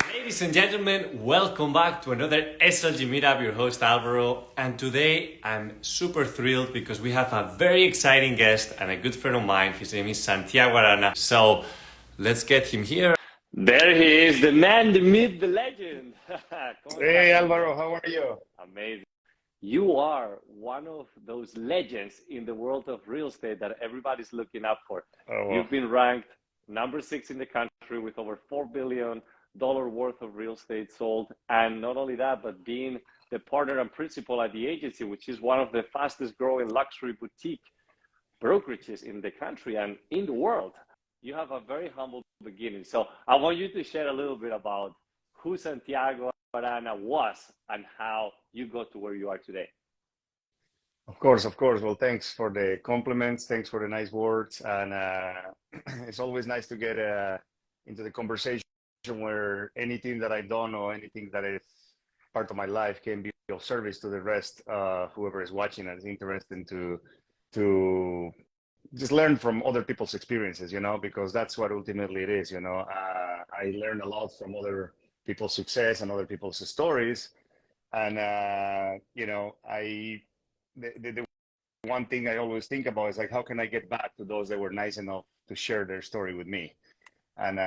Ladies and gentlemen, welcome back to another SLG Meetup, your host Alvaro. And today I'm super thrilled because we have a very exciting guest and a good friend of mine. His name is Santiago Arana. So let's get him here. There he is, the man, the myth, the legend. ¿Cómo estás, Hey Alvaro, Santiago? how are you? Amazing. You are one of those legends in the world of real estate that everybody's looking up for. Oh, well, You've been ranked number 6 in the country with over $4 billion worth of real estate sold. And not only that, but being the partner and principal at the agency, which is one of the fastest growing luxury boutique brokerages in the country and in the world. You have a very humble beginning. So I want you to share a little bit about who Santiago Arana was and how you got to where you are today. of course, of course. Well, thanks for the compliments. Thanks for the nice words. And it's always nice to get into the conversation where anything that I've done or anything that is part of my life can be of service to the rest, whoever is watching and is interested to just learn from other people's experiences, because that's what ultimately it is. I learn a lot from other people's success and other people's stories. And, the one thing I always think about is like, how can I get back to those that were nice enough to share their story with me? And,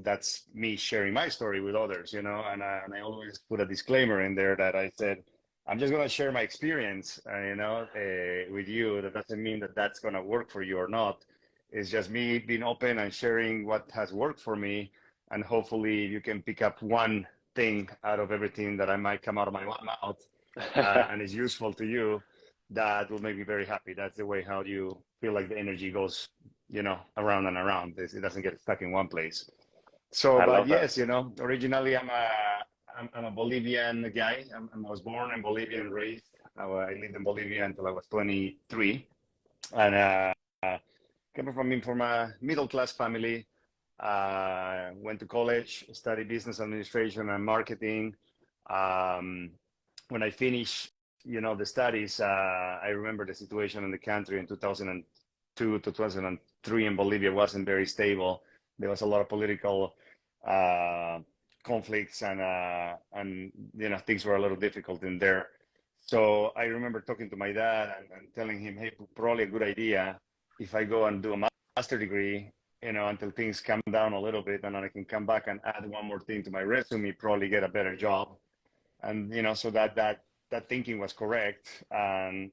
that's me sharing my story with others, and I always put a disclaimer in there that I said, I'm just going to share my experience, with you. That doesn't mean that that's going to work for you or not. It's just me being open and sharing what has worked for me. And hopefully you can pick up one thing out of everything that I might come out of my mouth and is useful to you. That will make me very happy. That's the way how you feel like the energy goes, around and around. It doesn't get stuck in one place. So, I but love that. yes, originally I'm a Bolivian guy. I was born in Bolivia and raised. I lived in Bolivia until I was 23, and coming from a middle class family. Went to college, studied business administration and marketing. Um, when I finished, the studies, I remember the situation in the country in 2002, 2003 in Bolivia wasn't very stable. There was a lot of political conflicts and things were a little difficult in there. So I remember talking to my dad and telling him, hey, probably a good idea if I go and do a master degree, until things calm down a little bit, and then I can come back and add one more thing to my resume, probably get a better job. And, so that thinking was correct. And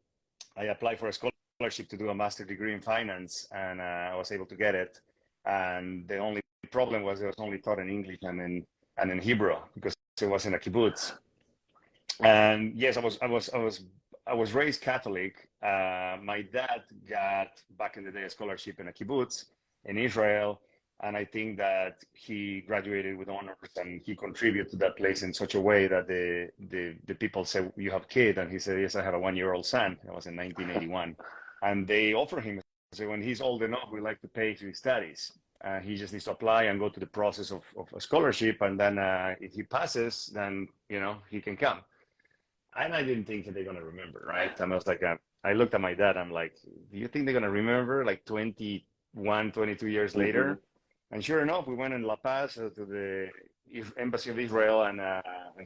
I applied for a scholarship to do a master degree in finance, and I was able to get it. And the only problem was it was only taught in English and in Hebrew because it was in a kibbutz. And yes, I was raised Catholic. My dad got back in the day a scholarship in a kibbutz in Israel, and I think that he graduated with honors and he contributed to that place in such a way that the people said, "You have a kid?" And he said, "Yes, I have a 1-year-old son." That was in 1981, and they offered him, so when he's old enough, we like to pay for his studies. He just needs to apply and go to the process of a scholarship, and then if he passes, then he can come. And I didn't think they're gonna remember, right? And I was like, I looked at my dad. I'm like, do you think they're gonna remember like 21, 22 years Mm-hmm. later? And sure enough, we went in La Paz to the embassy of Israel, and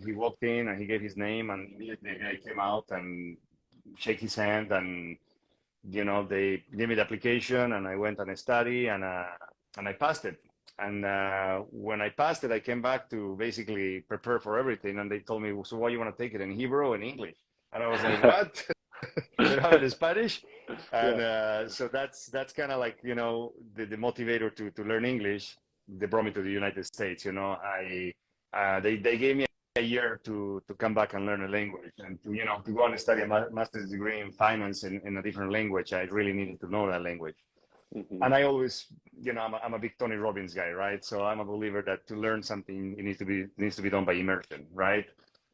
he walked in and he gave his name, and immediately the guy came out and shake his hand, and they gave me the application, and I went and I studied, and I passed it. And when I passed it, I came back to basically prepare for everything. And they told me, so why you want to take it in Hebrew and English? And I was like, what? They don't have it in Spanish? And Yeah. so that's kind of like, the motivator to learn English. They brought me to the United States. They gave me a year to come back and learn a language, and to go and study a master's degree in finance in a different language. I really needed to know that language. Mm-hmm. And I always, I'm a big Tony Robbins guy, right? So I'm a believer that to learn something, it needs to be done by immersion, right?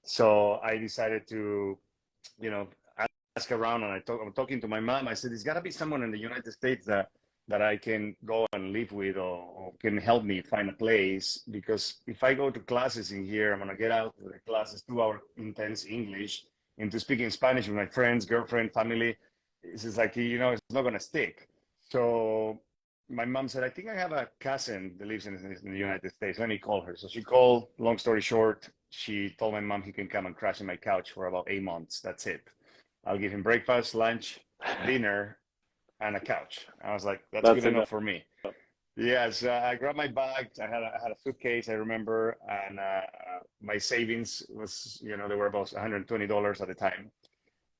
So I decided to, you know, ask around, and I'm talking to my mom. I said, there's got to be someone in the United States that I can go and live with, or can help me find a place. Because if I go to classes in here, I'm gonna get out of the classes 2 hour intense English into speaking Spanish with my friends, girlfriend, family. It's just like, it's not gonna stick. So my mom said, I think I have a cousin that lives in the United States. Let me call her. So she called. Long story short, she told my mom he can come and crash in my couch for about 8 months. That's it. I'll give him breakfast, lunch, dinner, and a couch. I was like, that's good That's enough enough. for me. Yes, I grabbed my bag. I had a suitcase, I remember, and my savings was, they were about $120 at the time.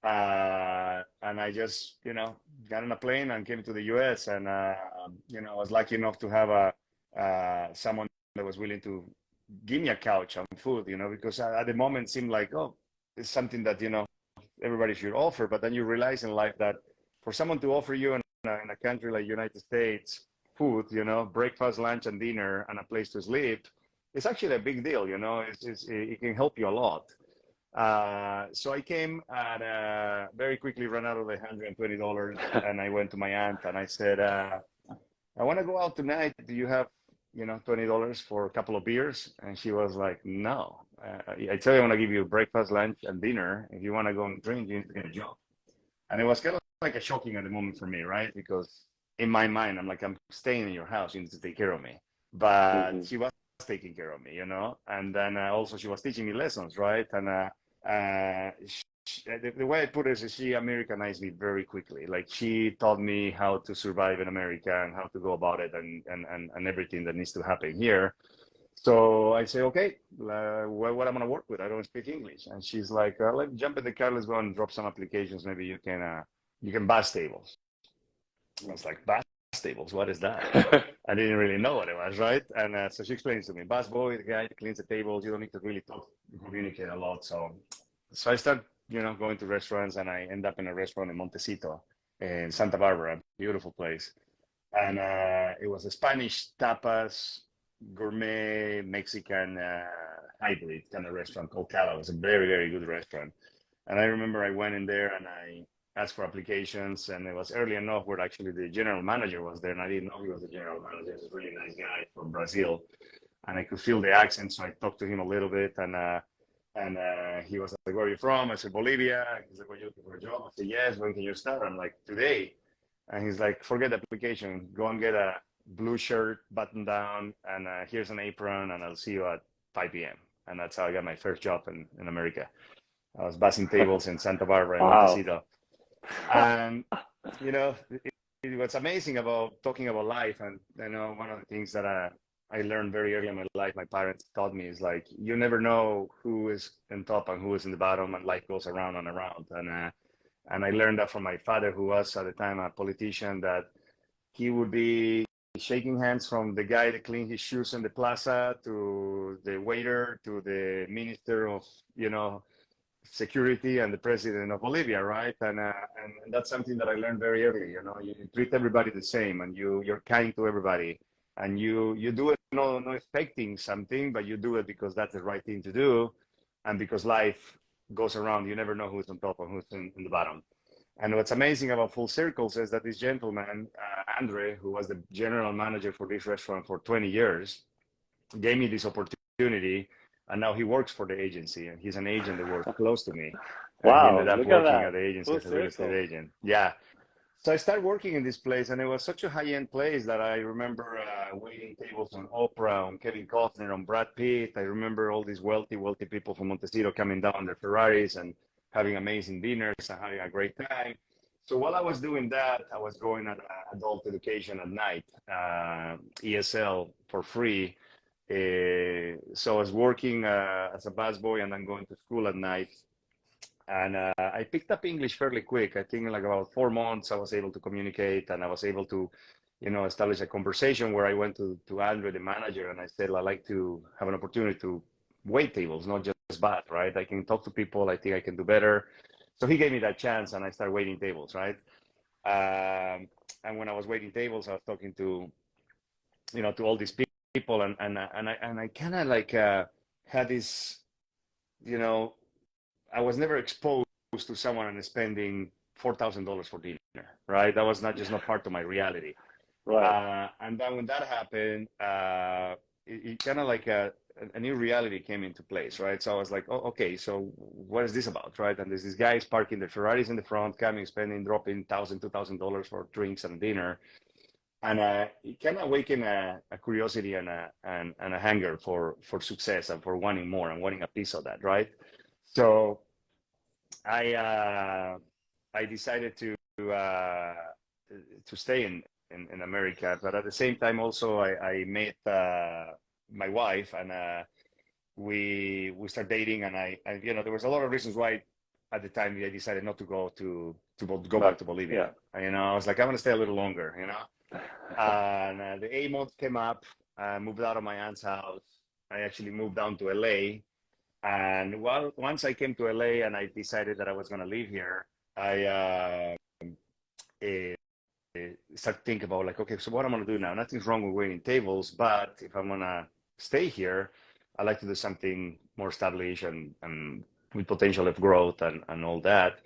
And I just, got on a plane and came to the US. And, I was lucky enough to have someone that was willing to give me a couch and food, because at the moment it seemed like, oh, it's something that, everybody should offer. But then you realize in life that for someone to offer you in a country like United States, food, breakfast, lunch, and dinner, and a place to sleep, it's actually a big deal, it can help you a lot. So I came and very quickly ran out of the $120, and I went to my aunt and I said, I want to go out tonight. Do you have, $20 for a couple of beers? And she was like, no. I tell you, I want to give you breakfast, lunch, and dinner. If you want to go and drink, you need to get a job. And it was kind of like a shocking at the moment for me, right? Because in my mind, I'm like, I'm staying in your house. You need to take care of me. But Hmm. she was taking care of me, And then also she was teaching me lessons, right? And the way I put it is she Americanized me very quickly. Like she taught me how to survive in America and how to go about it and everything that needs to happen here. So I say, okay, what I'm gonna work with? I don't speak English. And she's like, let's jump in the car. Let's go and drop some applications. Maybe you can bus tables. I was like, bus tables? What is that? I didn't really know what it was, right? And so she explains to me, bus boy, the guy that cleans the tables. You don't need to really talk, communicate a lot. So I start, going to restaurants, and I end up in a restaurant in Montecito in Santa Barbara, beautiful place. And it was a Spanish tapas, gourmet Mexican hybrid kind of restaurant called Cala. It was a very, very good restaurant. And I remember I went in there and I asked for applications, and it was early enough where actually the general manager was there, and I didn't know he was the general manager. He was a really nice guy from Brazil, and I could feel the accent, so I talked to him a little bit, and he was like, "Where are you from?" I said, "Bolivia." He's like, "Are you looking for a job?" I said, "Yes." "When can you start?" I'm like, "Today." And he's like, "Forget the application. Go and get a blue shirt, button down, and here's an apron, and I'll see you at 5 p.m." And that's how I got my first job in America. I was bussing tables in Santa Barbara in Wow. Montecito. And, what's amazing about talking about life, and, one of the things that I learned very early in my life, my parents taught me, is like, you never know who is in top and who is in the bottom, and life goes around and around. And I learned that from my father, who was at the time a politician, that he would be shaking hands from the guy that cleaned his shoes in the plaza to the waiter to the minister of, security and the president of Bolivia, right? And that's something that I learned very early. You treat everybody the same, and you're kind to everybody, and you do it no expecting something, but you do it because that's the right thing to do, and because life goes around. You never know who's on top and who's in the bottom. And what's amazing about Full Circles is that this gentleman, Andre, who was the general manager for this restaurant for 20 years, gave me this opportunity, and now he works for the agency, and he's an agent that works close to me, and he ended Wow, up look at working at that. the agency Full as a real estate circle. agent. Yeah. So I started working in this place, and it was such a high-end place that I remember waiting tables on Oprah, on Kevin Costner, on Brad Pitt. I remember all these wealthy people from Montecito coming down in their Ferraris and having amazing dinners and having a great time. So while I was doing that, I was going at adult education at night, ESL for free. So I was working as a busboy and then going to school at night. And I picked up English fairly quick. I think in like about 4 months, I was able to communicate, and I was able to, establish a conversation where I went to Andre, the manager, and I said, I'd like to have an opportunity to wait tables, not just bat, right? I can talk to people. I think I can do better. So he gave me that chance, and I started waiting tables, right? And when I was waiting tables, I was talking to all these people, and I kind of like had this, you know, I was never exposed to someone and spending $4,000 for dinner, right? That was not part of my reality. Right. And then when that happened, it kind of like a new reality came into place, right? So I was like, oh, okay, so what is this about, right? And there's these guys parking their Ferraris in the front, coming, spending, dropping $1,000, $2,000 for drinks and dinner. And it kind of awakened a curiosity and a hunger for success and for wanting more and wanting a piece of that, right? So I decided uh, to stay in America, but at the same time also I met my wife, and we started dating, and I there was a lot of reasons why at the time I decided not to go back to Bolivia. I was like, I want to stay a little longer, and the 8 months came up. I moved out of my aunt's house. I actually moved down to LA. And once I came to LA and I decided that I was going to live here, I started thinking about like, okay, so what I'm going to do now? Nothing's wrong with waiting tables, but if I'm going to stay here, I like to do something more established and with potential of growth and all that.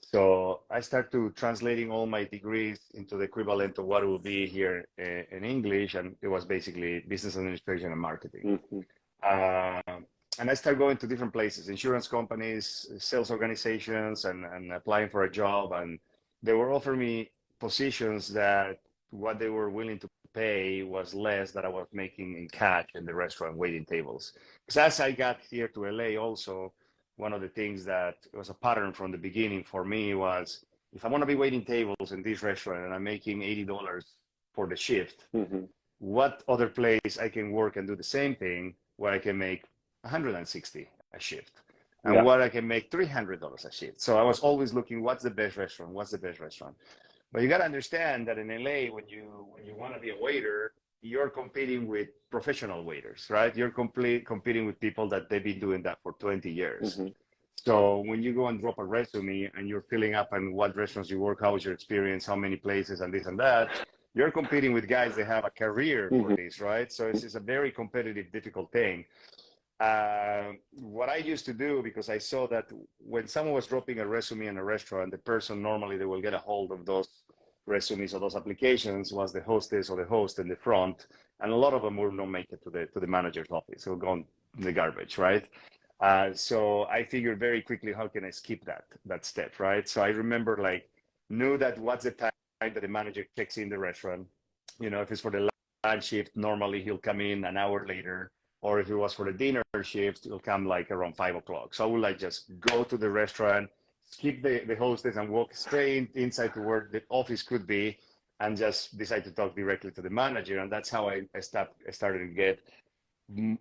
So I started to translating all my degrees into the equivalent of what it would be here in English, and it was basically business administration and marketing. And I started going to different places, insurance companies, sales organizations, and applying for a job. And they were offering me positions that what they were willing to pay was less than I was making in cash in the restaurant waiting tables. Because as I got here to LA also, one of the things that was a pattern from the beginning for me was, if I want to be waiting tables in this restaurant and I'm making $80 for the shift, what other place I can work and do the same thing where I can make 160 a shift, and what I can make $300 a shift. So I was always looking, what's the best restaurant? What's the best restaurant? But you got to understand that in LA, when you want to be a waiter, you're competing with professional waiters, right? You're competing with people that they've been doing that for 20 years. So when you go and drop a resume and you're filling up on what restaurants you work, how was your experience, how many places, and this and that, you're competing with guys that have a career for this, right? So it's a very competitive, difficult thing. What I used to do, because I saw that when someone was dropping a resume in a restaurant, the person normally they will get a hold of those resumes or those applications was the hostess or the host in the front, and a lot of them will not make it to the manager's office. They'll go in the garbage, right? So I figured very quickly, how can I skip that step, right? So I remember knew that what's the time that the manager checks in the restaurant. If it's for the lunch shift, normally he'll come in an hour later. Or if it was for the dinner shift, it'll come around 5 o'clock. So I would just go to the restaurant, skip the hostess and walk straight inside to where the office could be, and just decide to talk directly to the manager. And that's how I started to get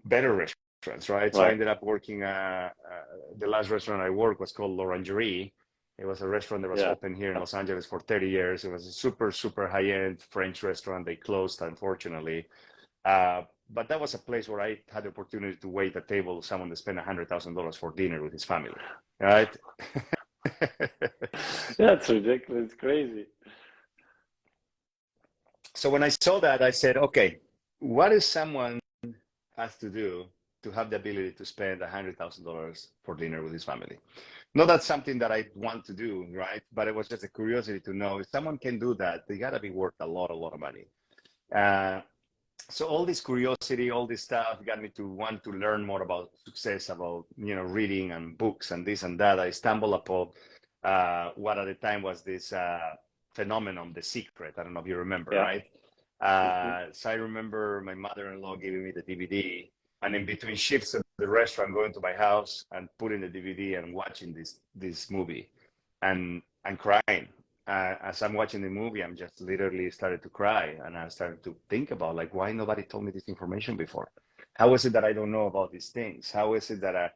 better restaurants, right? So I ended up working, the last restaurant I worked was called L'Orangerie. It was a restaurant that was open here in Los Angeles for 30 years. It was a super, super high-end French restaurant. They closed, unfortunately. But that was a place where I had the opportunity to wait at table someone to spend $100,000 for dinner with his family, right? That's ridiculous. It's crazy. So when I saw that, I said, okay, what does someone has to do to have the ability to spend $100,000 for dinner with his family? Not that's something that I want to do, right? But it was just a curiosity to know if someone can do that, they got to be worth a lot of money. So all this curiosity, all this stuff got me to want to learn more about success, about, reading and books and this and that. I stumbled upon what at the time was this phenomenon, The Secret. I don't know if you remember, right? So I remember my mother-in-law giving me the DVD, and in between shifts at the restaurant, going to my house and putting the DVD and watching this movie and crying. As I'm watching the movie, I'm just literally started to cry, and I started to think about why nobody told me this information before? How is it that I don't know about these things? How is it that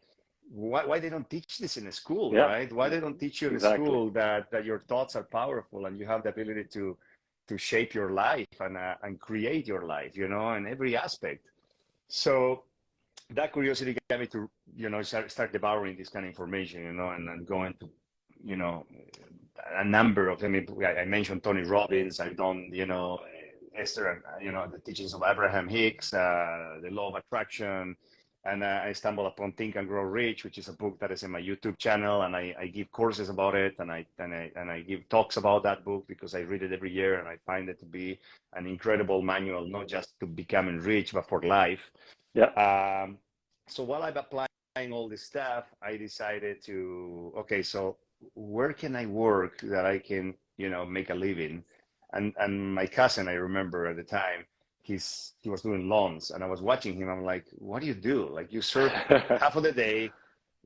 why they don't teach this in a school, right? Why they don't teach you in a school that your thoughts are powerful and you have the ability to shape your life and create your life, in every aspect. So that curiosity got me to, start devouring this kind of information, and going to, a number of them. I mentioned Tony Robbins. I've done, Esther, the teachings of Abraham Hicks, the law of attraction. And I stumbled upon Think and Grow Rich, which is a book that is in my YouTube channel. And I give courses about it. And I give talks about that book because I read it every year. And I find it to be an incredible manual, not just to becoming rich, but for life. So while I'm applying all this stuff, I decided to, okay, so where can I work that I can, make a living? And my cousin, I remember at the time, he was doing lawns, and I was watching him. I'm like, what do you do? Like, you serve half of the day,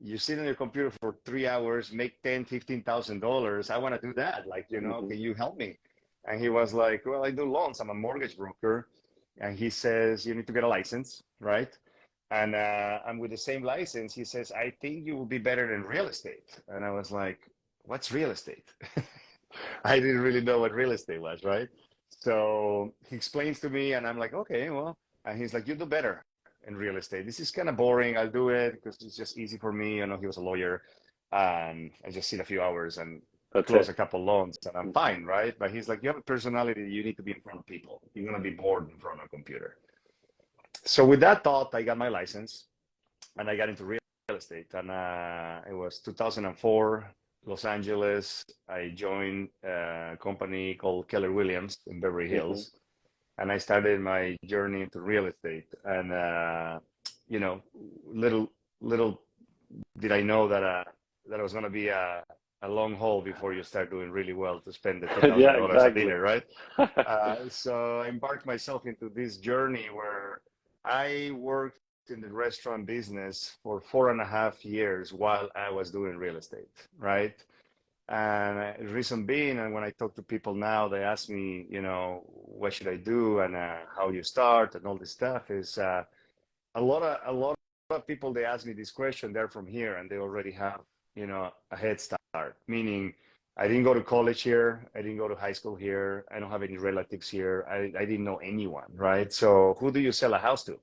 you sit on your computer for 3 hours, make $10,000, $15,000. I want to do that. Like, Mhm. can you help me? And he was like, well, I do loans. I'm a mortgage broker. And he says, you need to get a license, right? And with the same license, he says, I think you will be better in real estate. And I was like, what's real estate? I didn't really know what real estate was, right? So he explains to me, and I'm like, okay, well, and he's like, you do better in real estate. This is kind of boring. I'll do it because it's just easy for me. He was a lawyer, and I just sit a few hours and That's close it. a couple loans, and I'm fine, right? But he's like, you have a personality. You need to be in front of people. You're gonna be bored in front of a computer. So with that thought, I got my license, and I got into real estate. And it was 2004, Los Angeles. I joined a company called Keller Williams in Beverly Hmm. Hills, and I started my journey into real estate. And you know, little little did I know that it was going to be a long haul before you start doing really well to spend the ten thousand Yeah, dollars a exactly. dinner, right? So I embarked myself into this journey where I worked in the restaurant business for 4.5 years while I was doing real estate, right? And the reason being, and when I talk to people now, they ask me, what should I do and how you start and all this stuff is a lot of people, they ask me this question, they're from here and they already have, a head start, meaning I didn't go to college here. I didn't go to high school here. I don't have any relatives here. I didn't know anyone, right? So who do you sell a house to,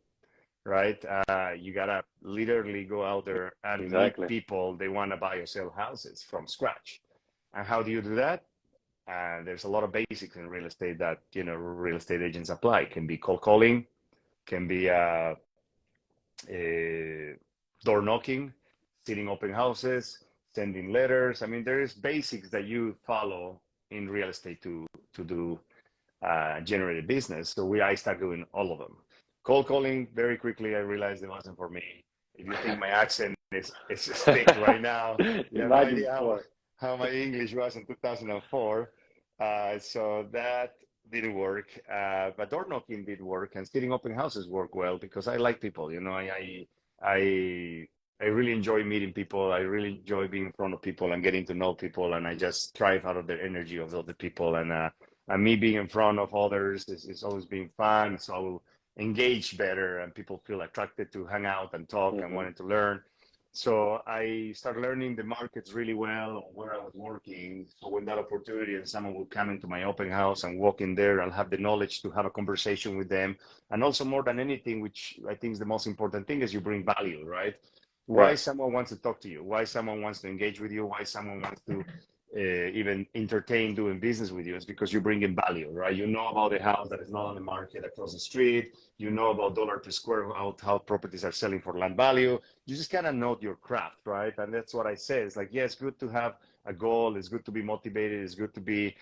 right? You gotta literally go out there and meet Exactly. people. They want to buy or sell houses from scratch. And how do you do that? There's a lot of basics in real estate that, real estate agents apply. It can be cold calling, can be door knocking, sitting open houses, sending letters. I mean, there is basics that you follow in real estate to do generate a business. So I start doing all of them. Cold calling, very quickly, I realized it wasn't for me. If you think my accent is thick right now, you have no Imagine idea for. how my English was in 2004. So that didn't work. But door knocking did work, and sitting open houses work well because I like people. I I really enjoy meeting people. I really enjoy being in front of people and getting to know people, and I just thrive out of the energy of the other people. And me being in front of others is always been fun. So I will engage better, and people feel attracted to hang out and talk and Hmm. wanting to learn. So I started learning the markets really well where I was working. So when that opportunity and someone will come into my open house and walk in there, I'll have the knowledge to have a conversation with them. And also more than anything, which I think is the most important thing, is you bring value, right? Why Right. someone wants to talk to you, why someone wants to engage with you, why someone wants to even entertain doing business with you is because you bring in value, right? You know about the house that is not on the market across the street. You know about dollar per square, how properties are selling for land value. You just kind of know your craft, right? And that's what I say. It's like, yeah, it's good to have a goal. It's good to be motivated. It's good to be,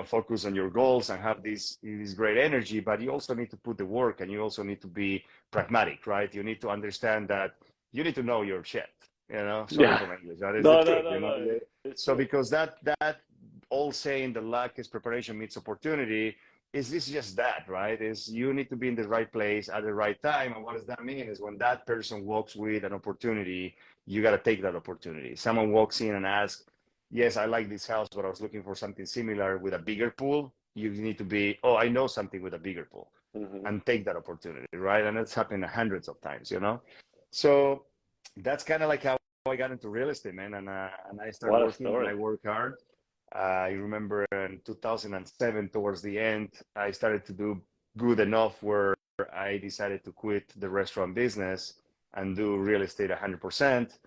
focus on your goals and have this great energy. But you also need to put the work, and you also need to be pragmatic, right? You need to understand that you need to know your shit. Sorry Yeah. for my English. That is the No, no, truth. no, no. It's So true. because that old saying, the luck is preparation meets opportunity, is this just that, right? Is you need to be in the right place at the right time. And what does that mean? Is when that person walks with an opportunity, you got to take that opportunity. Someone walks in and asks, yes, I like this house, but I was looking for something similar with a bigger pool. You need to be, oh, I know something with a bigger pool, Hmm. and take that opportunity, right? And that's happened hundreds of times. So that's kind of like how I got into real estate, man. And I started What a working, and I story. work hard. I remember in 2007, towards the end, I started to do good enough where I decided to quit the restaurant business and do real estate 100%.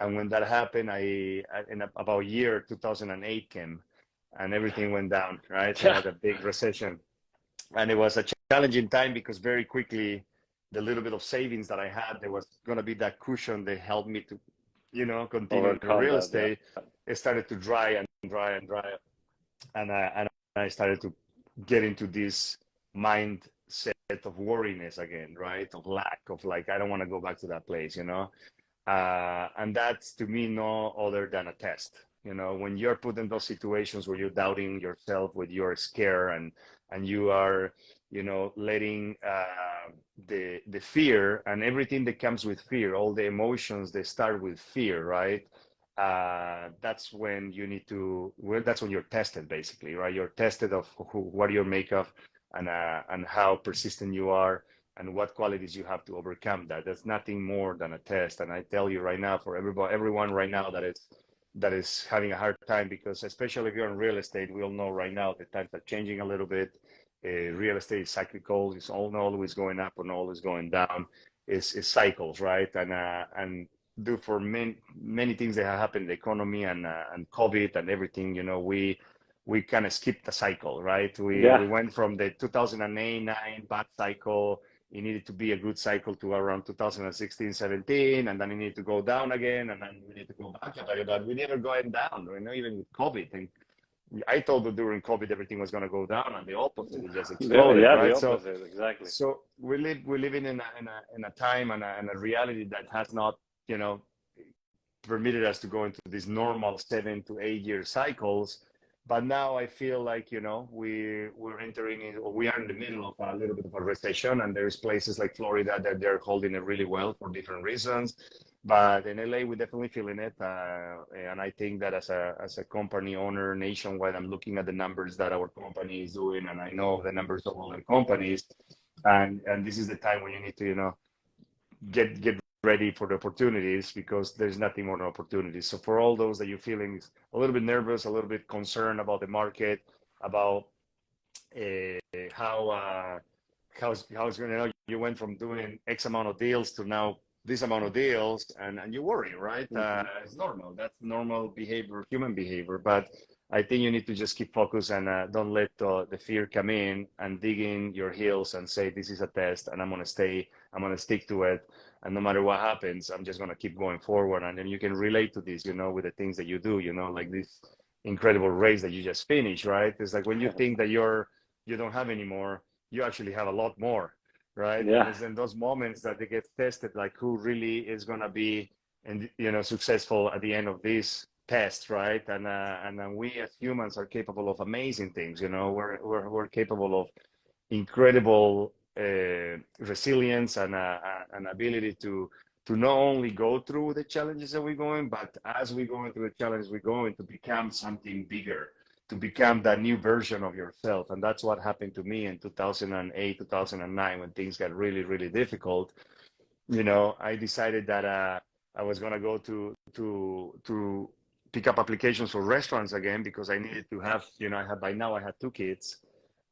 And when that happened, in about a year, 2008 came, and everything went down, right? We Yeah. had a big recession, and it was a challenging time because very quickly, the little bit of savings that I had, there was going to be that cushion that helped me to, continue in the Overcome real that. Yeah. estate. It started to dry and dry and dry, and I started to get into this mindset of worriness again, right? Of lack, of like, I don't want to go back to that place. And that's to me no other than a test. You know, when you're put in those situations where you're doubting yourself, with your scare, and you are, you know, letting the fear and everything that comes with fear, all the emotions, they start with fear, right? That's when you need to, well, that's when you're tested, basically, right? You're tested of what you're made of, and how persistent you are, and what qualities you have to overcome that. That's nothing more than a test. And I tell you right now, for everyone right now that is having a hard time, because especially if you're in real estate, we all know right now the times are changing a little bit. Real estate is cyclical. It's always going up and always going down. It's cycles, right? And do for many things that have happened in the economy, and COVID and everything, you know, we kind of skipped the cycle, right? We Yeah. went from the 2008-9 bad cycle. It needed to be a good cycle to around 2016-17, and then it needed to go down again, and then we need to go back again. But we never going down, you know, even with COVID. And I thought that during COVID everything was going to go down, and the opposite, it just exploded, Yeah, the right? opposite, exactly. So we're living in a time and a reality that has not, you know, permitted us to go into these normal 7 to 8 year cycles. But now I feel like, you know, we're entering in, or we are in the middle of a little bit of a recession, and there's places like Florida that they're holding it really well for different reasons. But in LA, we're definitely feeling it, and I think that as a company owner nationwide, I'm looking at the numbers that our company is doing, and I know the numbers of other companies, and this is the time when you need to, you know, get ready for the opportunities, because there's nothing more than opportunities. So for all those that you're feeling a little bit nervous, a little bit concerned about the market, about how it's going to, you know, you went from doing X amount of deals to now this amount of deals, and you worry, right? It's normal. That's normal behavior, human behavior. But I think you need to just keep focused, and don't let the fear come in, and dig in your heels and say, this is a test, and I'm going to stick to it. And no matter what happens, I'm just going to keep going forward. And then you can relate to this, you know, with the things that you do, you know, like this incredible race that you just finished, right? It's like when you think that you don't have any more, you actually have a lot more, right? And Yeah. it's in those moments that they get tested, like who really is going to be, and you know, successful at the end of this test, right? And then we as humans are capable of amazing things, you know. We're capable of incredible resilience, and an ability to not only go through the challenges that we're going, but as we go into the challenge, we're going to become something bigger, to become that new version of yourself. And that's what happened to me in 2008, 2009, when things got really, really difficult. You know, I decided that I was going to go to pick up applications for restaurants again, because I needed to have, you know, by now I had 2 kids,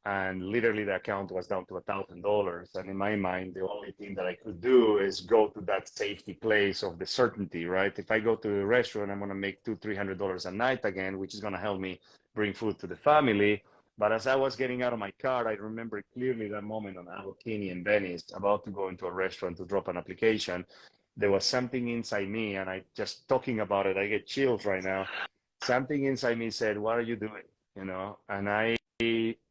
and literally the account was down to $1,000. And in my mind, the only thing that I could do is go to that safety place of the certainty, right? If I go to a restaurant, I'm going to make $200-300 a night again, which is going to help me bring food to the family. But as I was getting out of my car, I remember clearly that moment on Alkini in Venice, about to go into a restaurant to drop an application. There was something inside me, and I just talking about it, I get chills right now. Something inside me said, "What are you doing?" You know, and I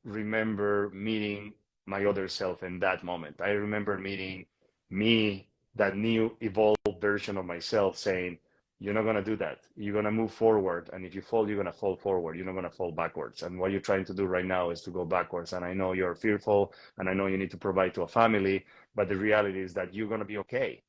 remember meeting my other self in that moment. I remember meeting me, that new evolved version of myself, saying, you're not going to do that. You're going to move forward. And if you fall, you're going to fall forward. You're not going to fall backwards. And what you're trying to do right now is to go backwards. And I know you're fearful, and I know you need to provide to a family, but the reality is that you're going to be okay.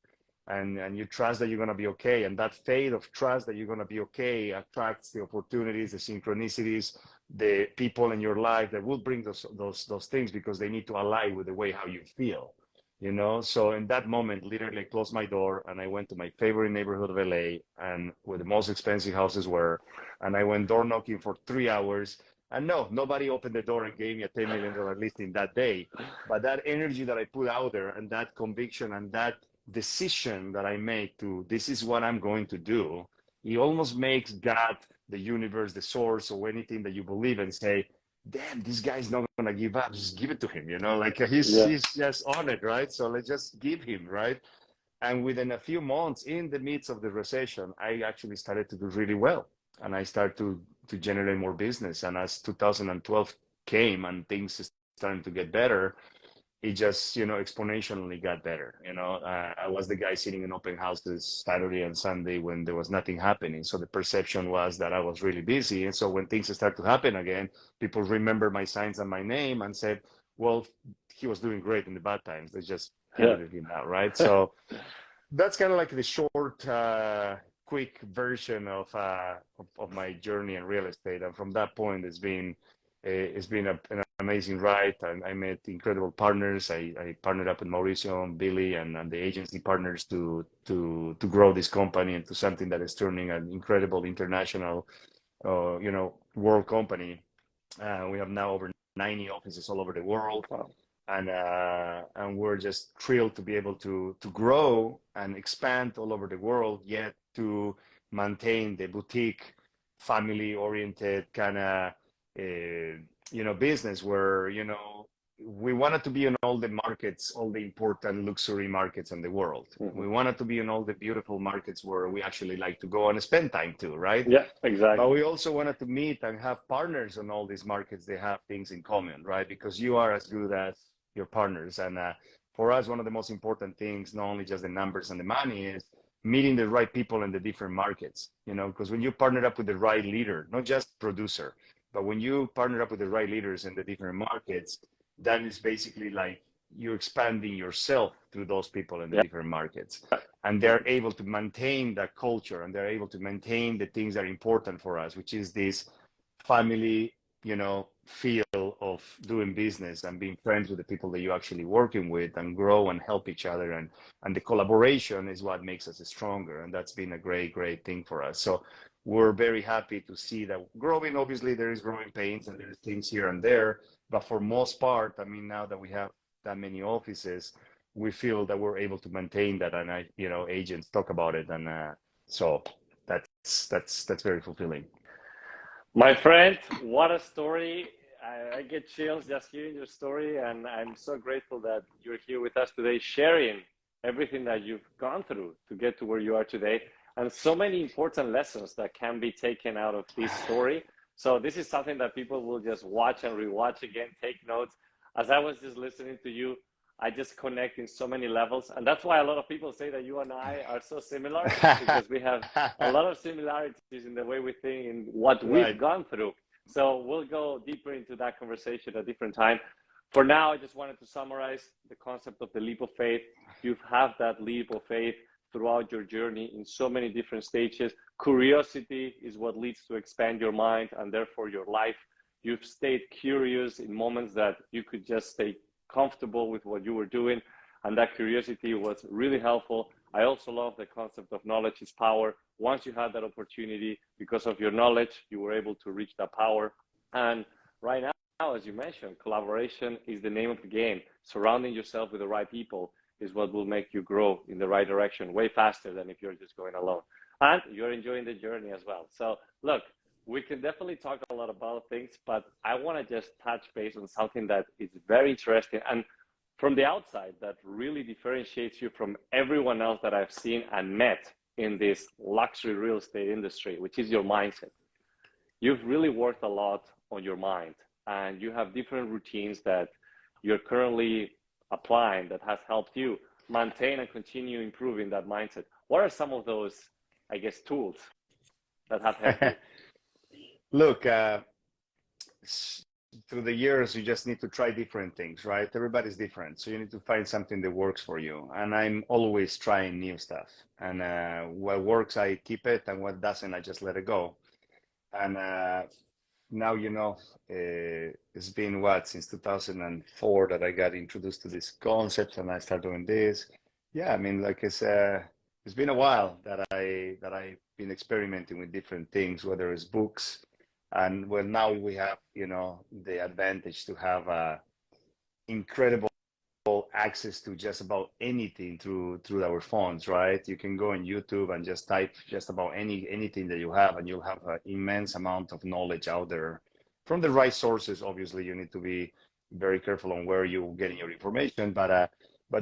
And you trust that you're going to be okay. And that faith of trust that you're going to be okay attracts the opportunities, the synchronicities, the people in your life that will bring those things, because they need to align with the way how you feel, you know. So in that moment, literally I closed my door, and I went to my favorite neighborhood of LA, and where the most expensive houses were, and I went door knocking for 3 hours. And no, nobody opened the door and gave me a $10 million listing that day. But that energy that I put out there, and that conviction, and that decision that I made to, this is what I'm going to do, it almost makes God, the universe, the source, or anything that you believe in, say, damn, this guy's not going to give up. Just give it to him, you know, like he's just on it, right? So let's just give him, right? And within a few months, in the midst of the recession, I actually started to do really well. And I started to generate more business. And as 2012 came and things started to get better, it just, exponentially got better. I was the guy sitting in open houses Saturday and Sunday when there was nothing happening. So the perception was that I was really busy. And so when things start to happen again, people remember my signs and my name and said, well, he was doing great in the bad times. They just credited him out, right? So that's kind of like the short, quick version of my journey in real estate. And from that point, it's been an amazing ride. I met incredible partners. I partnered up with Mauricio and Billy and the agency partners to grow this company into something that is turning an incredible international, world company. We have now over 90 offices all over the world. Wow. And we're just thrilled to be able to grow and expand all over the world, yet to maintain the boutique, family-oriented kind of business where we wanted to be in all the markets, all the important luxury markets in the world. Mm-hmm. We wanted to be in all the beautiful markets where we actually like to go and spend time too, right? Yeah, exactly. But we also wanted to meet and have partners in all these markets. They have things in common, right? Because you are as good as your partners. And for us, one of the most important things, not only just the numbers and the money, is meeting the right people in the different markets, because when you partner up with the right leader, not just producer, but when you partner up with the right leaders in the different markets, that is basically like you're expanding yourself through those people in the different markets. And they're able to maintain that culture, and they're able to maintain the things that are important for us, which is this family, feel of doing business and being friends with the people that you're actually working with, and grow and help each other. And the collaboration is what makes us stronger. And that's been a great, great thing for us. So we're very happy to see that growing. Obviously, there is growing pains and there's things here and there. But for most part, I mean, now that we have that many offices, we feel that we're able to maintain that. And agents talk about it. And so that's very fulfilling. My friend, what a story. I get chills just hearing your story, and I'm so grateful that you're here with us today, sharing everything that you've gone through to get to where you are today, and so many important lessons that can be taken out of this story. So this is something that people will just watch and rewatch again, take notes. As I was just listening to you, I just connect in so many levels. And that's why a lot of people say that you and I are so similar, because we have a lot of similarities in the way we think and what we've gone through. So we'll go deeper into that conversation at a different time. For now, I just wanted to summarize the concept of the leap of faith. You've had that leap of faith throughout your journey in so many different stages. Curiosity is what leads to expand your mind and therefore your life. You've stayed curious in moments that you could just stay comfortable with what you were doing, and that curiosity was really helpful. I also love the concept of knowledge is power. Once you had that opportunity, because of your knowledge, you were able to reach that power. And right now, as you mentioned, collaboration is the name of the game. Surrounding yourself with the right people is what will make you grow in the right direction way faster than if you're just going alone. And you're enjoying the journey as well. So look, we can definitely talk a lot about things, but I want to just touch base on something that is very interesting and from the outside that really differentiates you from everyone else that I've seen and met in this luxury real estate industry, which is your mindset. You've really worked a lot on your mind, and you have different routines that you're currently applying that has helped you maintain and continue improving that mindset. What are some of those, I guess, tools that have helped you? Look, through the years, you just need to try different things, right? Everybody's different. So you need to find something that works for you. And I'm always trying new stuff. And what works, I keep it. And what doesn't, I just let it go. And now, it's been since 2004 that I got introduced to this concept and I started doing this. Yeah, I mean, like it's been a while that I've been experimenting with different things, whether it's books. And well, now we have, the advantage to have incredible access to just about anything through our phones, right? You can go on YouTube and just type just about anything that you have, and you'll have an immense amount of knowledge out there from the right sources. Obviously, you need to be very careful on where you're getting your information, but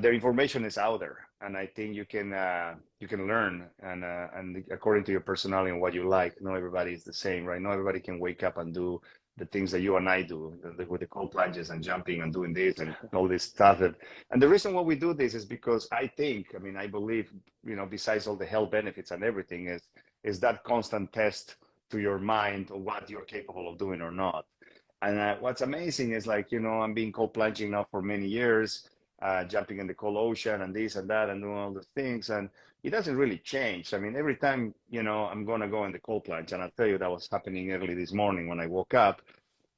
the information is out there, and I think you can learn and according to your personality and what you like. Not everybody is the same, right? Not everybody can wake up and do the things that you and I do with the cold plunges and jumping and doing this and all this stuff. And the reason why we do this is because I believe, besides all the health benefits and everything, is that constant test to your mind of what you're capable of doing or not. And what's amazing is I'm being cold plunging now for many years, jumping in the cold ocean and this and that and doing all the things. And it doesn't really change. I mean, every time, I'm going to go in the cold plunge, and I'll tell you that was happening early this morning when I woke up.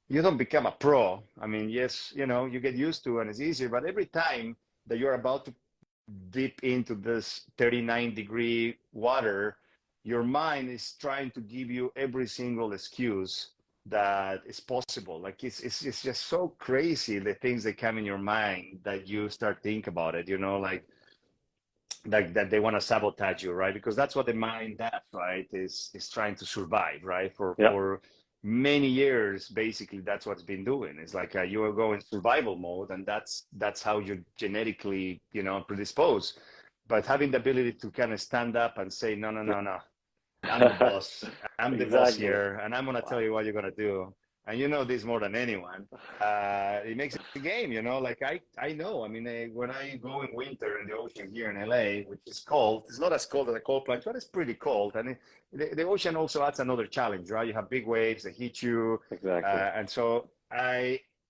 You don't become a pro. I mean, yes, you get used to it and it's easier, but every time that you're about to dip into this 39-degree water, your mind is trying to give you every single excuse that is possible. Like it's just so crazy, the things that come in your mind that you start think about it, like that they want to sabotage you, right? Because that's what the mind does, right? Is trying to survive, right? For many years, basically, that's what's been doing. It's like you are going survival mode, and that's how you're genetically, predisposed. But having the ability to kind of stand up and say, no, I'm the boss. I'm the boss here, and I'm gonna tell you what you're gonna do. And you know this more than anyone. It makes it a game, Like I know. I mean, when I go in winter in the ocean here in LA, which is cold, it's not as cold as a cold plunge, but it's pretty cold. And the ocean also adds another challenge, right? You have big waves that hit you. Exactly. And so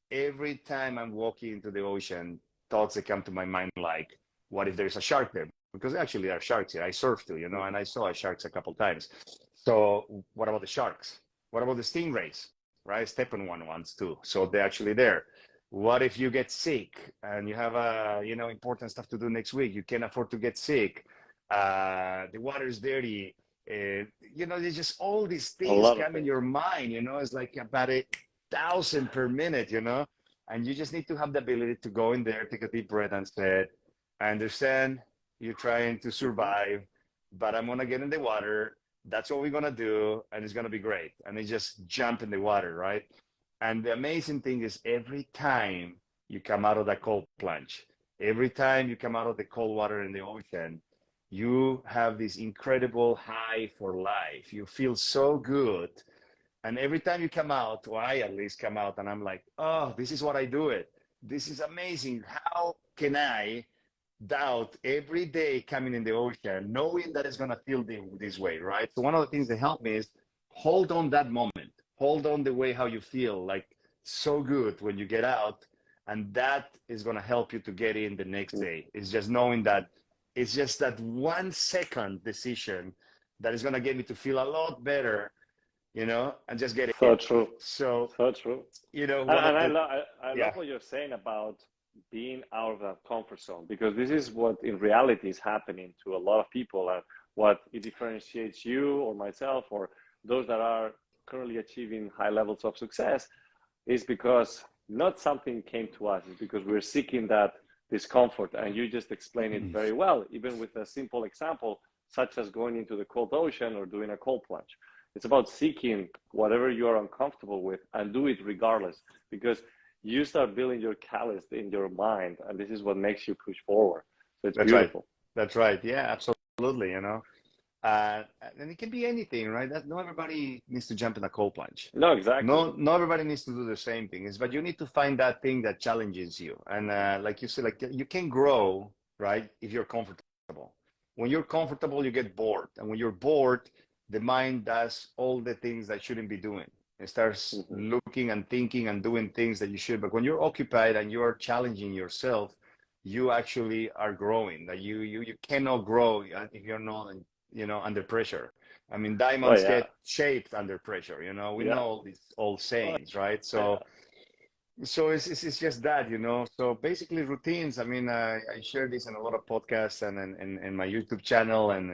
every time I'm walking into the ocean, thoughts that come to my mind like, what if there's a shark there? Because actually there are sharks here. I surf too, and I saw sharks a couple of times. So what about the sharks? What about the stingrays? Right, step on one once too. So they're actually there. What if you get sick and you have important stuff to do next week? You can't afford to get sick. The water is dirty. There's just all these things come in your mind. It's like about 1,000 per minute. And you just need to have the ability to go in there, take a deep breath, and say, "I understand you're trying to survive, but I'm gonna get in the water. That's what we're going to do, and it's going to be great." And they just jump in the water, right? And the amazing thing is every time you come out of that cold plunge, every time you come out of the cold water in the ocean, you have this incredible high for life. You feel so good. And every time you come out, or I at least come out, and I'm like, oh, this is what I do it. This is amazing. How can I doubt every day coming in the ocean, knowing that it's going to feel this way, right? So one of the things that helped me is hold on that moment, hold on the way how you feel, like so good when you get out, and that is going to help you to get in the next day. It's just knowing that it's just that 1 second decision that is going to get me to feel a lot better, and just get it. So true. So true. And I love what you're saying about being out of that comfort zone, because this is what in reality is happening to a lot of people, and what it differentiates you or myself or those that are currently achieving high levels of success is because not something came to us, it's because we're seeking that discomfort. And you just explained it very well, even with a simple example such as going into the cold ocean or doing a cold plunge. It's about seeking whatever you are uncomfortable with and do it regardless, because you start building your callus in your mind, and this is what makes you push forward. So it's beautiful. Right. That's right. Yeah, absolutely. And it can be anything, right? Not everybody needs to jump in a cold plunge. No, exactly. Not everybody needs to do the same thing. But you need to find that thing that challenges you. And like you said, like you can grow, right, if you're comfortable. When you're comfortable, you get bored. And when you're bored, the mind does all the things that shouldn't be doing. It starts looking and thinking and doing things that you should. But when you're occupied and you're challenging yourself, you actually are growing. That you cannot grow if you're not, under pressure. I mean, diamonds get shaped under pressure. We know all these old sayings, right? So it's just that, So basically, routines. I mean, I share this in a lot of podcasts and in my YouTube channel and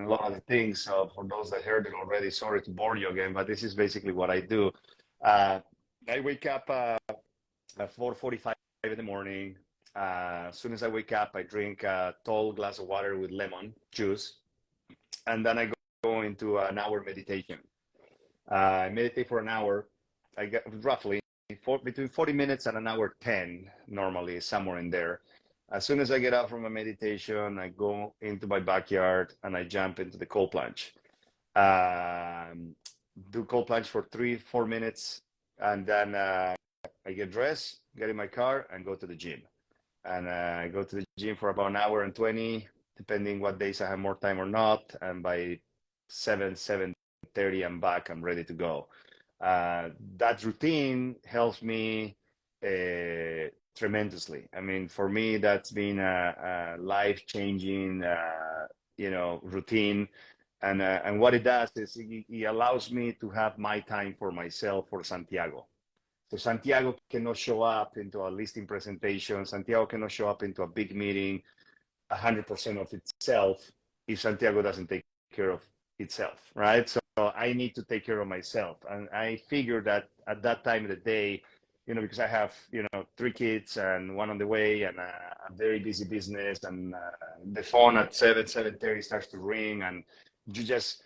a lot of the things. So for those that heard it already, sorry to bore you again, but this is basically what I do. I wake up at 4:45 in the morning. As soon as I wake up, I drink a tall glass of water with lemon juice, and then I go into an hour meditation. I meditate for an hour. I get roughly between 40 minutes and an hour 10, normally somewhere in there. As soon as I get out from a meditation, I go into my backyard and I jump into the cold plunge. Do cold plunge for 3-4 minutes, And then I get dressed, get in my car, and go to the gym. And I go to the gym for about an hour and 20, depending what days I have more time or not. And by 7:30, I'm back. I'm ready to go. That routine helps me tremendously. I mean, for me, that's been a life-changing, routine. And what it does is it allows me to have my time for myself, for Santiago. So Santiago cannot show up into a listing presentation. Santiago cannot show up into a big meeting 100% of itself if Santiago doesn't take care of itself, right? So I need to take care of myself. And I figure that at that time of the day, because I have, 3 kids and one on the way and a very busy business, and the phone at 7:30 starts to ring, and you're just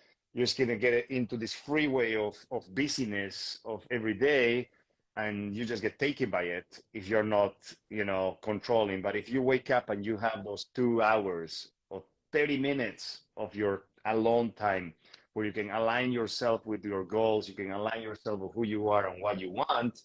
gonna get into this freeway of busyness of every day, and you just get taken by it if you're not, controlling. But if you wake up and you have those 2 hours or 30 minutes of your alone time where you can align yourself with your goals, you can align yourself with who you are and what you want,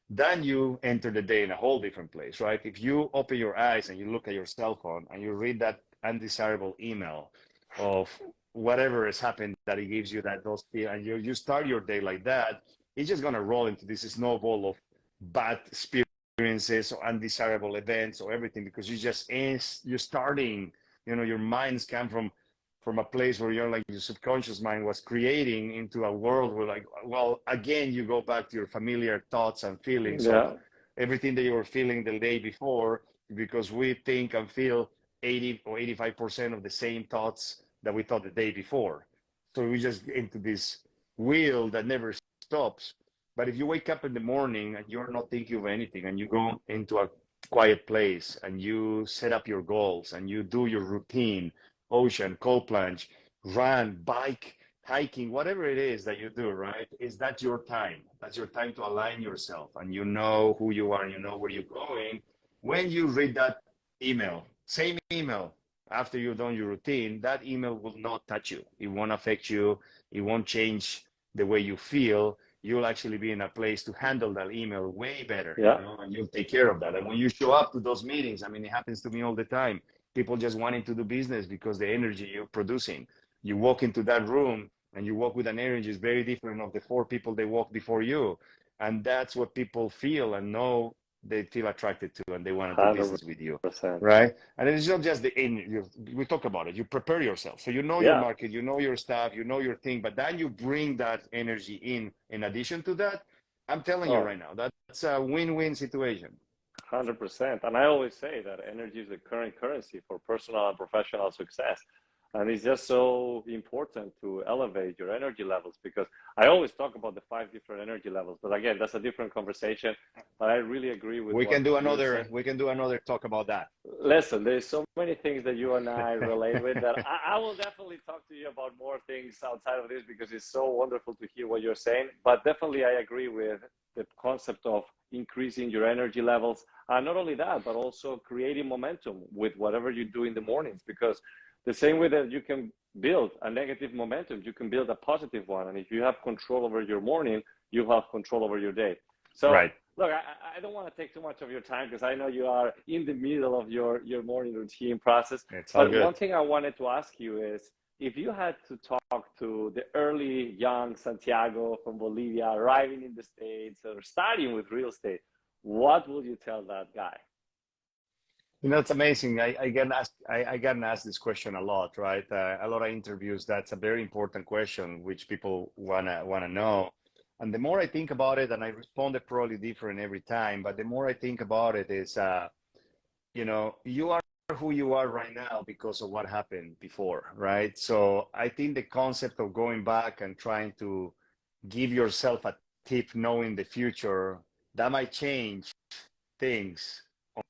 then you enter the day in a whole different place, right? If you open your eyes and you look at your cell phone and you read that undesirable email of whatever has happened, that it gives you those fear, and you start your day like that, it's just going to roll into this snowball of bad experiences or undesirable events or everything, because you're starting, your minds come from a place where you're like, your subconscious mind was creating into a world where, well, again, you go back to your familiar thoughts and feelings of everything that you were feeling the day before, because we think and feel 80 or 85% of the same thoughts that we thought the day before. So we just get into this wheel that never stops. But if you wake up in the morning and you're not thinking of anything, and you go into a quiet place and you set up your goals and you do your routine, ocean, cold plunge, run, bike, hiking, whatever it is that you do, right? That's your time. That's your time to align yourself, and you know who you are and you know where you're going. When you read that email, same email, after you've done your routine, that email will not touch you. It won't affect you. It won't change the way you feel. You'll actually be in a place to handle that email way better, and you'll take care of that. And when you show up to those meetings, I mean, it happens to me all the time. People just wanting to do business because the energy you're producing. You walk into that room and you walk with an energy is very different of the 4 people they walked before you. And that's what people feel and know they feel attracted to, and they want to do business with you, right? And it's not just we talk about it. You prepare yourself, so you know your market, you know your stuff, you know your thing, but then you bring that energy in addition to that. I'm telling you right now, that's a win-win situation. 100%. And I always say that energy is the current currency for personal and professional success. And it's just so important to elevate your energy levels, because I always talk about the 5 different energy levels. But again, that's a different conversation. But I really agree with we can do another talk about that. Listen, there's so many things that you and I relate with that I will definitely talk to you about more things outside of this, because it's so wonderful to hear what you're saying. But definitely I agree with the concept of increasing your energy levels. And not only that, but also creating momentum with whatever you do in the mornings, because the same way that you can build a negative momentum, you can build a positive one. And if you have control over your morning, you have control over your day. So look, I don't want to take too much of your time, because I know you are in the middle of your morning routine process. But one thing I wanted to ask you is, if you had to talk to the early young Santiago from Bolivia, arriving in the States or starting with real estate, what will you tell that guy? It's amazing. I get asked this question a lot, right? A lot of interviews. That's a very important question, which people wanna know. And the more I think about it, and I responded probably different every time, but the more I think about it is, you are who you are right now because of what happened before, right? So I think the concept of going back and trying to give yourself a tip, knowing the future, that might change things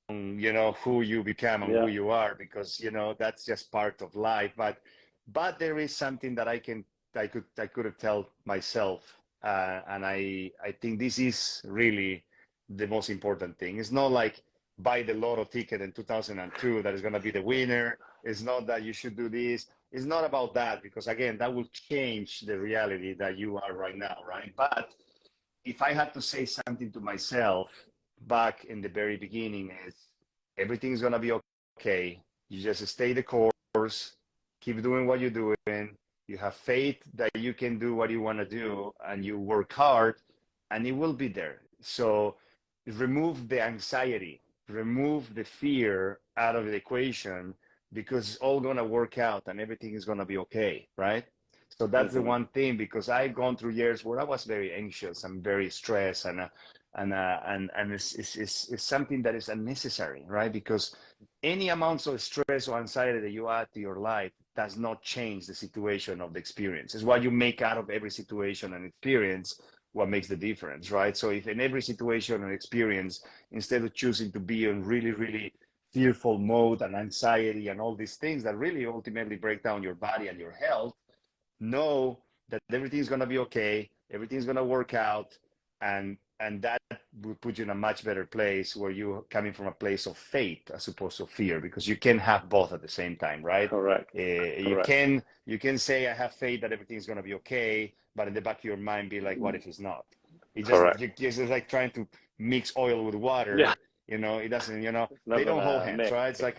on, who you become and who you are, because, that's just part of life. But there is something that I could have told myself. And I think this is really the most important thing. It's not like buy the lotto ticket in 2002 that is going to be the winner. It's not that you should do this. It's not about that, because again, that will change the reality that you are right now, right? But if I had to say something to myself back in the very beginning, is everything's going to be okay. You just stay the course, keep doing what you're doing. You have faith that you can do what you want to do, and you work hard, and it will be there. So remove the anxiety, remove the fear out of the equation, because it's all going to work out and everything is going to be okay, right? So that's the one thing, because I've gone through years where I was very anxious and very stressed, and it's something that is unnecessary, right? Because any amounts of stress or anxiety that you add to your life does not change the situation of the experience. It's what you make out of every situation and experience what makes the difference, right? So if in every situation and experience, instead of choosing to be in really, really fearful mode and anxiety and all these things that really ultimately break down your body and your health, know that everything's going to be okay, everything's going to work out, and that will put you in a much better place where you're coming from a place of faith as opposed to fear, because you can have both at the same time, right? Correct. You can say I have faith that everything's going to be okay, but in the back of your mind be like, what if it's not? It's like trying to mix oil with water. Yeah. It doesn't, they don't hold hands, right? It's like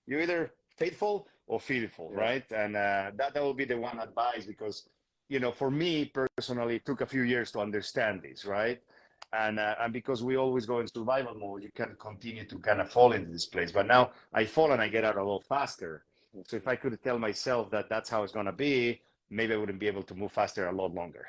you're either faithful or fearful, right? And that will be the one advice, because for me personally, it took a few years to understand this, right? And because we always go in survival mode, you can continue to kind of fall into this place. But now I fall and I get out a lot faster. So if I could tell myself that that's how it's going to be, maybe I wouldn't be able to move faster a lot longer.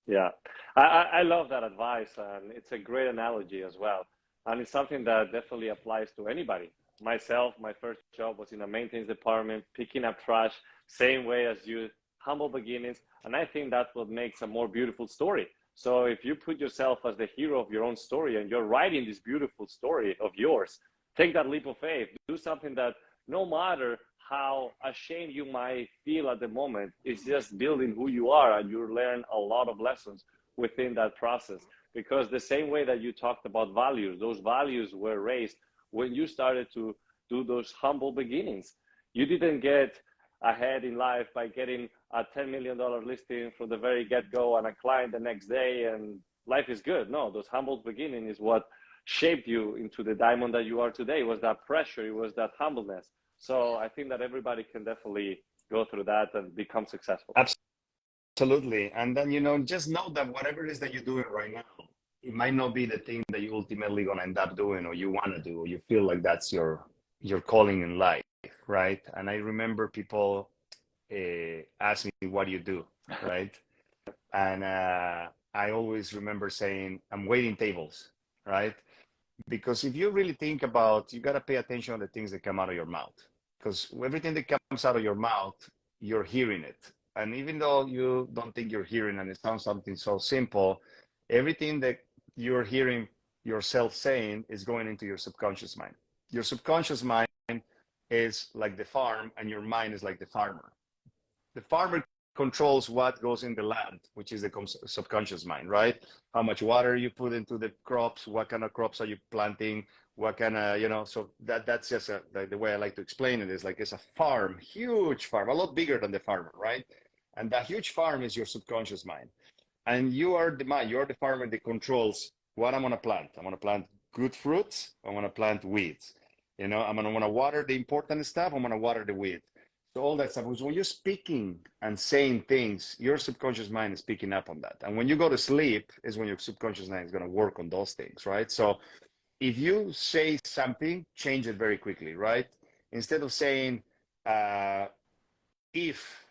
Yeah, I love that advice, and it's a great analogy as well. And it's something that definitely applies to anybody. Myself, my first job was in a maintenance department, picking up trash, same way as you, humble beginnings. And I think that's what makes a more beautiful story. So if you put yourself as the hero of your own story and you're writing this beautiful story of yours, take that leap of faith, do something that no matter how ashamed you might feel at the moment, it's just building who you are, and you learn a lot of lessons within that process. Because the same way that you talked about values, those values were raised when you started to do those humble beginnings. You didn't get ahead in life by getting a $10 million listing from the very get-go and a client the next day and life is good. No, those humble beginnings is what shaped you into the diamond that you are today. It was that pressure, it was that humbleness. So I think that everybody can definitely go through that and become successful. Absolutely. And then, just know that whatever it is that you're doing right now, it might not be the thing that you're ultimately going to end up doing, or you want to do, or you feel like that's your calling in life, right? And I remember people ask me, what do you do, right? And I always remember saying, I'm waiting tables, right? Because if you really think about, you got to pay attention to the things that come out of your mouth, because everything that comes out of your mouth, you're hearing it. And even though you don't think you're hearing, and it sounds something so simple, everything that you're hearing yourself saying is going into your subconscious mind. Your subconscious mind is like the farm, and your mind is like the farmer. The farmer controls what goes in the land, which is the subconscious mind, right? How much water you put into the crops, what kind of crops are you planting, what kind of, so that's just the way I like to explain it is like it's a farm, huge farm, a lot bigger than the farmer, right? And that huge farm is your subconscious mind. And you are the mind, you're the farmer that controls what I'm going to plant. I'm going to plant good fruits. I'm going to plant weeds. I'm going to want to water the important stuff. I'm going to water the weeds. So all that stuff. Because when you're speaking and saying things, your subconscious mind is picking up on that. And when you go to sleep is when your subconscious mind is going to work on those things, right? So if you say something, change it very quickly, right? Instead of saying, if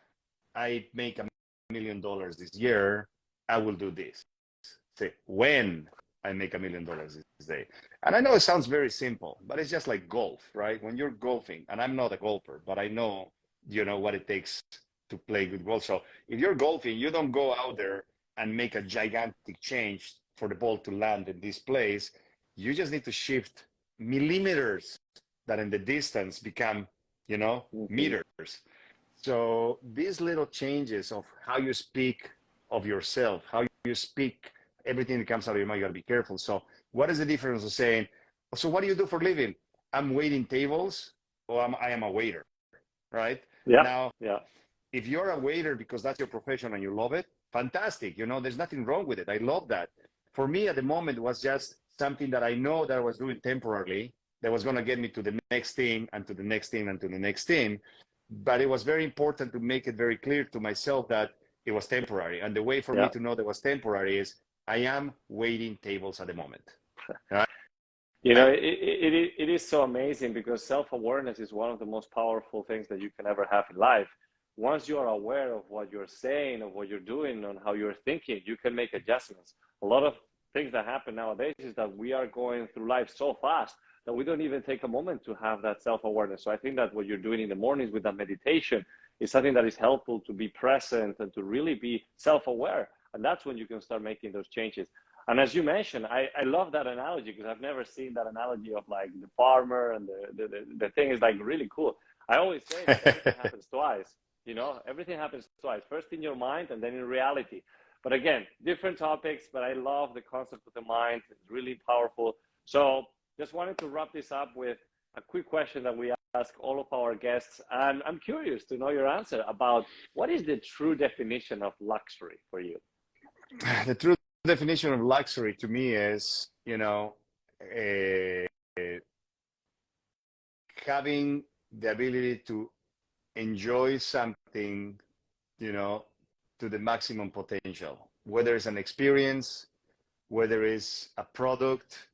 I make $1 million this year, I will do this. Say, when I make $1 million this day. And I know it sounds very simple, but it's just like golf, right? When you're golfing, and I'm not a golfer, but I know, what it takes to play good golf. So if you're golfing, you don't go out there and make a gigantic change for the ball to land in this place. You just need to shift millimeters that in the distance become, meters. So these little changes of how you speak of yourself, how you speak, everything that comes out of your mouth, you gotta be careful. So what is the difference of saying, so what do you do for a living? I'm waiting tables, or I am a waiter, right? Yeah. Now, yeah. If you're a waiter because that's your profession and you love it, fantastic. There's nothing wrong with it. I love that. for me at the moment was just something that I know that I was doing temporarily, that was going to get me to the next thing and to the next thing and to the next thing. But it was very important to make it very clear to myself that it was temporary. And the way for me to know that it was temporary is I am waiting tables at the moment. Right? You know, it is so amazing because self-awareness is one of the most powerful things that you can ever have in life. Once you are aware of what you're saying, of what you're doing, and how you're thinking, you can make adjustments. A lot of things that happen nowadays is that we are going through life so fast that we don't even take a moment to have that self-awareness. So I think that what you're doing in the mornings with that meditation is something that is helpful to be present and to really be self-aware. And that's when you can start making those changes. And as you mentioned, I love that analogy because I've never seen that analogy of like the farmer and the thing is like really cool. I always say that everything happens twice, you know, everything happens twice, first in your mind and then in reality. But again, different topics, but I love the concept of the mind. It's really powerful. So just wanted to wrap this up with a quick question that we ask all of our guests. And I'm curious to know your answer about what is the true definition of luxury for you? The true definition of luxury to me is, you know, having the ability to enjoy something, you know, to the maximum potential, whether it's an experience, whether it's a product.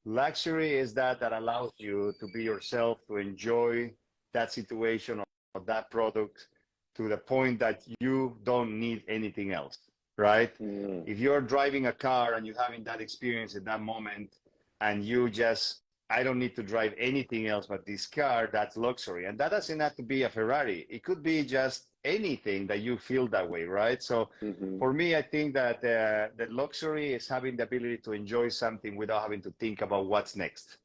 Luxury is that allows you to be yourself, to enjoy that situation or that product to the point that you don't need anything else. Right? If you're driving a car and you're having that experience at that moment and you just, I don't need to drive anything else but this car, that's luxury. And that doesn't have to be a Ferrari. It could be just anything that you feel that way, right? So for me, I think that the luxury is having the ability to enjoy something without having to think about what's next.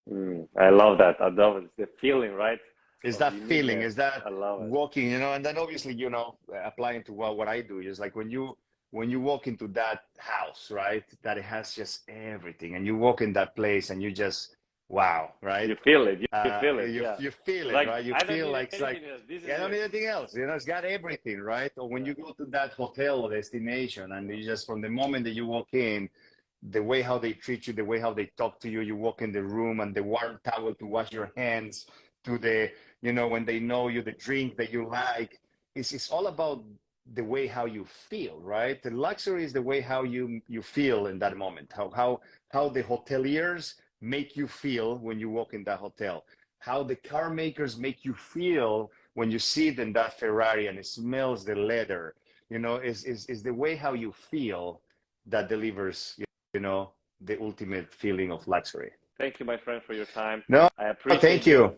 I love that. I love it. It's the feeling, right? Is that feeling, is that walking, you know, and then obviously, you know, applying to what I do is like when you walk into that house, right, that it has just everything and you walk in that place and you just, wow, right? You feel it. You feel it. You feel it, like, right? You feel like, it's like, I don't need anything else. You know, it's got everything, right? Or when you go to that hotel or destination and you just, from the moment that you walk in, the way how they treat you, the way how they talk to you, you walk in the room and the warm towel to wash your hands, to the, you know, when they know you, the drink that you like, it's all about the way how you feel, right? The luxury is the way how you feel in that moment, how the hoteliers make you feel when you walk in that hotel, how the car makers make you feel when you sit in that Ferrari and it smells the leather, you know, is the way how you feel that delivers, you know, the ultimate feeling of luxury. Thank you, my friend, for your time. No, I appreciate thank you.